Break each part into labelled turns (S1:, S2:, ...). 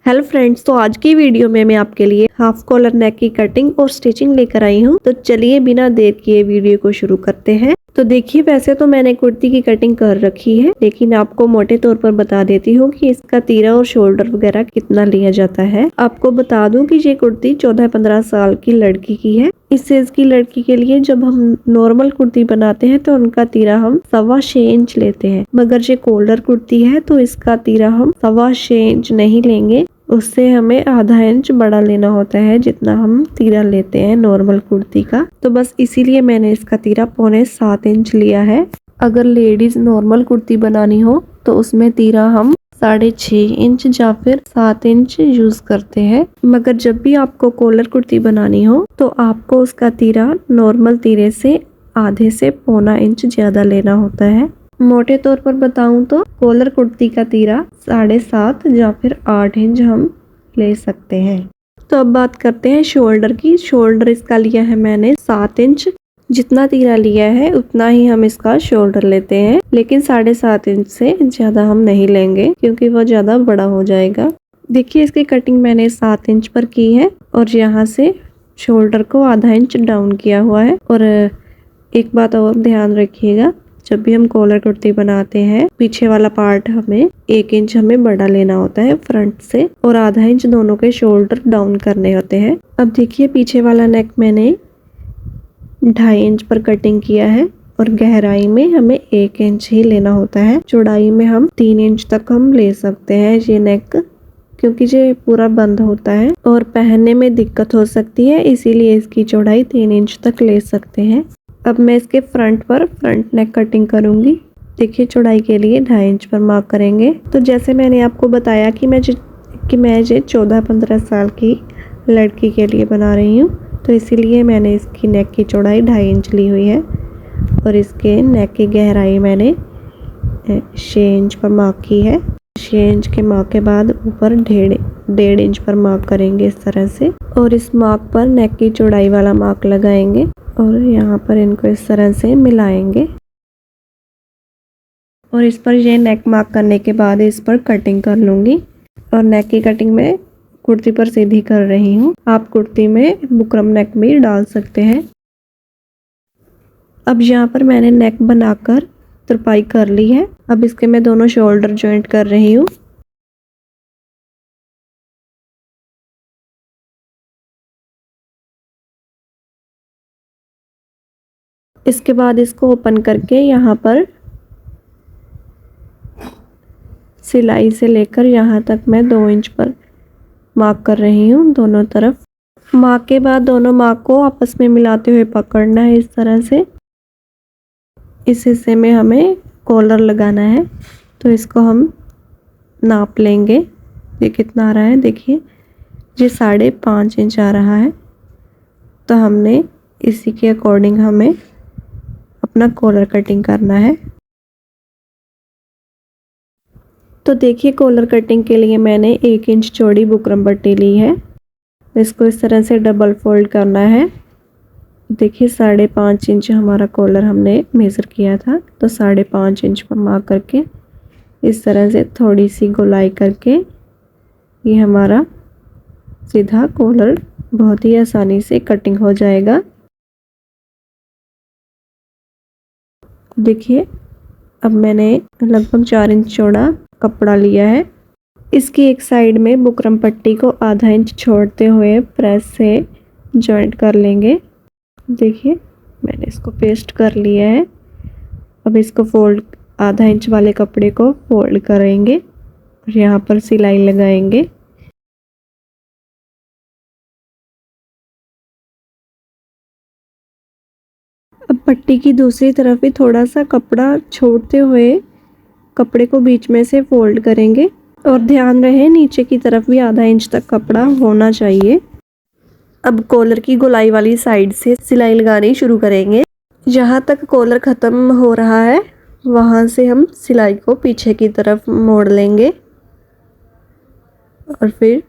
S1: Hello friends, तो आज की वीडियो में मैं आपके लिए हाफ कॉलर नेक की कटिंग और स्टिचिंग लेकर आई हूँ। तो चलिए बिना देर किए वीडियो को शुरू करते हैं। तो देखिए, वैसे तो मैंने कुर्ती की कटिंग कर रखी है, लेकिन आपको मोटे तौर पर बता देती हूँ कि इसका तीरा और शोल्डर वगैरह कितना लिया जाता है। आपको बता दूं कि ये कुर्ती 14-15 साल की लड़की की है। इस एज की लड़की के लिए जब हम नॉर्मल कुर्ती बनाते हैं तो उनका तीरा हम 6.25 इंच लेते हैं, मगर ये कॉलर कुर्ती है तो इसका तीरा हम 6.25 इंच नहीं लेंगे, उससे हमें आधा इंच बड़ा लेना होता है जितना हम तीरा लेते हैं नॉर्मल कुर्ती का। तो बस इसीलिए मैंने इसका तीरा 6.25 इंच लिया है। अगर लेडीज नॉर्मल कुर्ती बनानी हो तो उसमें तीरा हम 6.5 इंच या फिर 7 इंच यूज करते हैं, मगर जब भी आपको कॉलर कुर्ती बनानी हो तो आपको उसका तीरा नॉर्मल तीरे से आधे से 1.25 इंच ज्यादा लेना होता है। मोटे तौर पर बताऊं तो कॉलर कुर्ती का तीरा 7.5 या फिर 8 इंच हम ले सकते हैं। तो अब बात करते हैं शोल्डर की। शोल्डर इसका लिया है मैंने 7 इंच। जितना तीरा लिया है उतना ही हम इसका शोल्डर लेते हैं, लेकिन 7.5 इंच से ज्यादा हम नहीं लेंगे क्योंकि वो ज्यादा बड़ा हो जाएगा। देखिए, इसकी कटिंग मैंने 7 इंच पर की है और यहाँ से शोल्डर को आधा इंच डाउन किया हुआ है। और एक बात और ध्यान रखिएगा, जब भी हम कॉलर कुर्ती बनाते हैं पीछे वाला पार्ट हमें 1 इंच हमें बड़ा लेना होता है फ्रंट से, और आधा इंच दोनों के शोल्डर डाउन करने होते हैं। अब देखिए, पीछे वाला नेक मैंने 2.5 इंच पर कटिंग किया है और गहराई में हमें 1 इंच ही लेना होता है। चौड़ाई में हम 3 इंच तक हम ले सकते हैं ये नेक, क्योंकि ये पूरा बंद होता है और पहनने में दिक्कत हो सकती है, इसीलिए इसकी चौड़ाई 3 इंच तक ले सकते हैं। अब मैं इसके फ्रंट नेक कटिंग करूंगी। देखिए, चौड़ाई के लिए 2.5 इंच पर मार्क करेंगे। तो जैसे मैंने आपको बताया कि मैं ये 14-15 साल की लड़की के लिए बना रही हूँ, तो इसीलिए मैंने इसकी नेक की चौड़ाई 2.5 इंच ली हुई है और इसके नेक की गहराई मैंने 6 इंच पर मार्क की है। 6 इंच के मार्क के बाद ऊपर 1.5 इंच पर मार्क करेंगे इस तरह से, और इस मार्क पर नेक की चौड़ाई वाला मार्क लगाएंगे और यहाँ पर इनको इस तरह से मिलाएंगे। और इस पर ये नेक मार्क करने के बाद इस पर कटिंग कर लूँगी। और नेक की कटिंग में कुर्ती पर सीधी कर रही हूँ। आप कुर्ती में बुकरम नेक भी डाल सकते हैं। अब यहाँ पर मैंने नेक बनाकर तुरपाई कर ली है। अब इसके मैं दोनों शोल्डर जॉइंट कर रही हूँ। इसके बाद इसको ओपन करके यहाँ पर सिलाई से लेकर यहाँ तक मैं 2 इंच पर मार्क कर रही हूँ दोनों तरफ। मार्क के बाद दोनों मार्क को आपस में मिलाते हुए पकड़ना है इस तरह से। इस हिस्से में हमें कॉलर लगाना है, तो इसको हम नाप लेंगे। ये कितना आ रहा है, देखिए ये 5.5 इंच आ रहा है। तो हमने इसी के अकॉर्डिंग हमें अपना कॉलर कटिंग करना है। तो देखिए, कॉलर कटिंग के लिए मैंने 1 इंच चौड़ी बुकरम पट्टी ली है। इसको इस तरह से डबल फोल्ड करना है। देखिए, 5.5 इंच हमारा कॉलर हमने मेज़र किया था, तो 5.5 इंच पर मार्क करके इस तरह से थोड़ी सी गोलाई करके ये हमारा सीधा कॉलर बहुत ही आसानी से कटिंग हो जाएगा। देखिए, अब मैंने लगभग 4 इंच चौड़ा कपड़ा लिया है। इसकी एक साइड में बुकरम पट्टी को आधा इंच छोड़ते हुए प्रेस से जॉइंट कर लेंगे। देखिए, मैंने इसको पेस्ट कर लिया है। अब इसको फोल्ड आधा इंच वाले कपड़े को फोल्ड करेंगे और यहाँ पर सिलाई लगाएंगे। अब पट्टी की दूसरी तरफ भी थोड़ा सा कपड़ा छोड़ते हुए कपड़े को बीच में से फोल्ड करेंगे, और ध्यान रहे नीचे की तरफ भी आधा इंच तक कपड़ा होना चाहिए। अब कॉलर की गोलाई वाली साइड से सिलाई लगानी शुरू करेंगे। जहाँ तक कॉलर ख़त्म हो रहा है वहाँ से हम सिलाई को पीछे की तरफ मोड़ लेंगे और फिर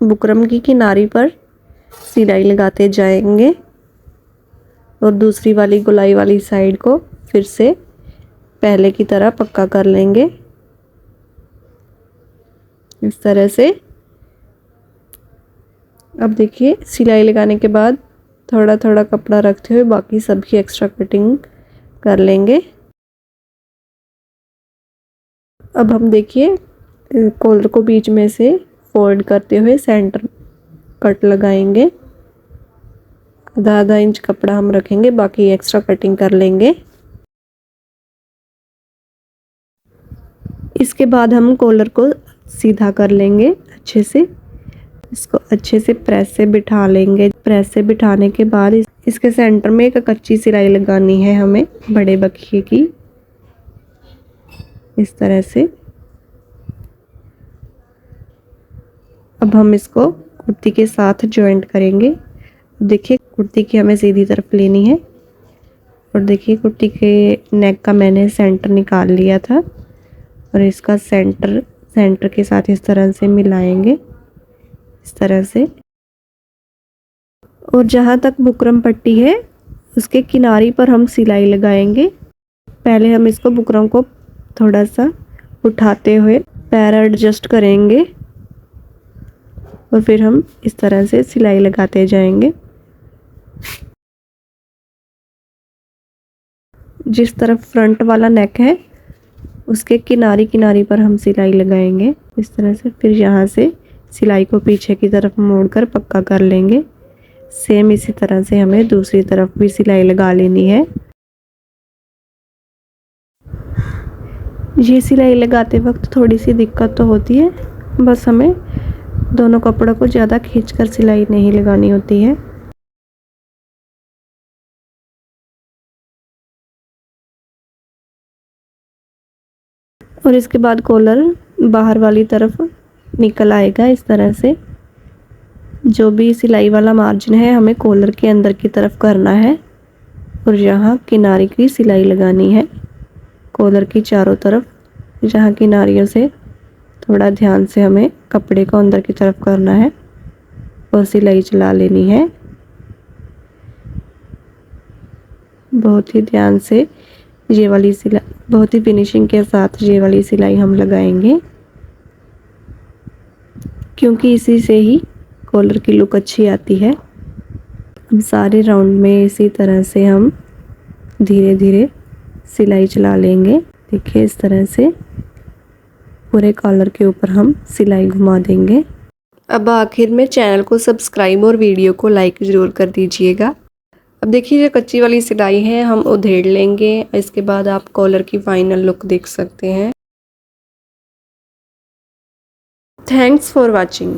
S1: बुकरम की किनारी पर सिलाई लगाते जाएंगे और दूसरी वाली गोलाई वाली साइड को फिर से पहले की तरह पक्का कर लेंगे। इस तरह से अब देखिए सिलाई लगाने के बाद थोड़ा थोड़ा कपड़ा रखते हुए बाकी सभी एक्स्ट्रा कटिंग कर लेंगे। अब हम देखिए कॉलर को बीच में से फोल्ड करते हुए सेंटर कट लगाएंगे। आधा इंच कपड़ा हम रखेंगे, बाकी एक्स्ट्रा कटिंग कर लेंगे। इसके बाद हम कॉलर को सीधा कर लेंगे अच्छे से। इसको अच्छे से प्रेस से बिठा लेंगे। प्रेस से बिठाने के बाद इसके सेंटर में एक कच्ची सिलाई लगानी है हमें बड़े बखिए की, इस तरह से। अब हम इसको कुर्ती के साथ जॉइंट करेंगे। देखिए कुर्ती की हमें सीधी तरफ लेनी है और देखिए कुर्ती के नेक का मैंने सेंटर निकाल लिया था और इसका सेंटर के साथ इस तरह से मिलाएंगे, इस तरह से। और जहाँ तक बुकरम पट्टी है उसके किनारे पर हम सिलाई लगाएंगे। पहले हम इसको बुकरम को थोड़ा सा उठाते हुए पैर एडजस्ट करेंगे और फिर हम इस तरह से सिलाई लगाते जाएंगे। जिस तरफ फ्रंट वाला नेक है उसके किनारी पर हम सिलाई लगाएंगे इस तरह से। फिर यहाँ से सिलाई को पीछे की तरफ मोड़कर पक्का कर लेंगे। सेम इसी तरह से हमें दूसरी तरफ भी सिलाई लगा लेनी है। ये सिलाई लगाते वक्त थोड़ी सी दिक्कत तो होती है, बस हमें दोनों कपड़ों को ज़्यादा खींचकर सिलाई नहीं लगानी होती है। और इसके बाद कॉलर बाहर वाली तरफ निकल आएगा इस तरह से। जो भी सिलाई वाला मार्जिन है हमें कॉलर के अंदर की तरफ करना है और यहाँ किनारे की सिलाई लगानी है कॉलर की चारों तरफ। जहाँ किनारियों से थोड़ा ध्यान से हमें कपड़े को अंदर की तरफ करना है और सिलाई चला लेनी है। बहुत ही ध्यान से ये वाली सिलाई, बहुत ही फिनिशिंग के साथ ये वाली सिलाई हम लगाएंगे, क्योंकि इसी से ही कॉलर की लुक अच्छी आती है। हम सारे राउंड में इसी तरह से हम धीरे धीरे सिलाई चला लेंगे। देखिए इस तरह से पूरे कॉलर के ऊपर हम सिलाई घुमा देंगे। अब आखिर में चैनल को सब्सक्राइब और वीडियो को लाइक ज़रूर कर दीजिएगा। अब देखिए जो कच्ची वाली सिलाई है हम उधेड़ लेंगे। इसके बाद आप कॉलर की फाइनल लुक देख सकते हैं। Thanks for watching.